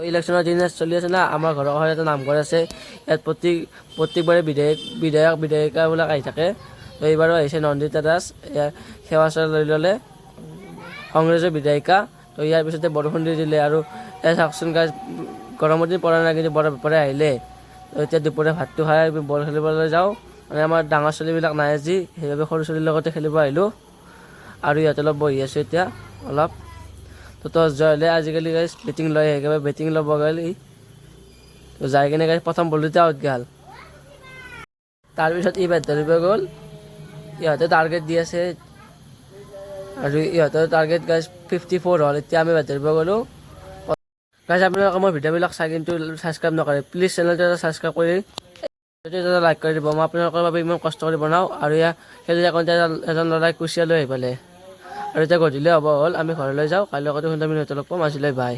ইলেকশ্যনৰ দিন চলি আছে না, আমাৰ ঘৰৰ ওচৰত এটা নামঘৰ আছে। ইয়াত প্ৰত্যেকবাৰে বিধায়িকাবিলাক আহি থাকে। তো এইবাৰো আহিছে নন্দিতা দাস, সেৱা চেৱা লৈ ল'লে কংগ্ৰেছৰ বিধায়িকা। তো ইয়াৰ পিছতে বৰষুণ দি দিলে আৰু চাওকচোন গাইজ, গৰমৰ দিন পৰা নাই কিন্তু বৰপৰে আহিলে। তো এতিয়া দুপৰীয়া ভাতটো খাই বল খেলিবলৈ যাওঁ। মানে আমাৰ ডাঙৰ ছোৱালীবিলাক নাই আজি, সেইবাবে সৰু ছোৱালীৰ লগতে খেলিব আহিলোঁ। আৰু ইয়াতে অলপ বহি আছোঁ এতিয়া অলপ। তো টছ জয় হ'লে আজিকালি গাইজ বেটিং লৈ একেবাৰে বেটিং ল'ব গ'ল। তো যাই কিনে গাইজ প্ৰথম বলতে আউট গ'ল। তাৰপিছত বেট ধৰিব গ'ল। ইহঁতে টাৰ্গেট দি আছে আৰু ইহঁতৰ টাৰ্গেট গাইজ 54 হ'ল। এতিয়া আমি বেট ধৰিব গ'লোঁ। গাইজ আপোনালোকে মোৰ ভিডিঅ'বিলাক চাই কিন্তু ছাবস্ক্ৰাইব নকৰে, প্লিজ চেনেলটো এটা ছাবস্ক্ৰাইব কৰি এটা লাইক কৰি দিব। মই আপোনালোকৰ বাবে ইমান কষ্ট কৰি বনাওঁ। আৰু খেলি থাকোঁতে এজন ল'ৰাই কুচিয়া লৈ আহি পালে। আৰু এতিয়া গধূলি হ'ব হ'ল, আমি ঘৰলৈ যাওঁ। কাইলৈ আকৌ সুন্দৰ মিনিট লগ পাম। আজিলৈ বাই।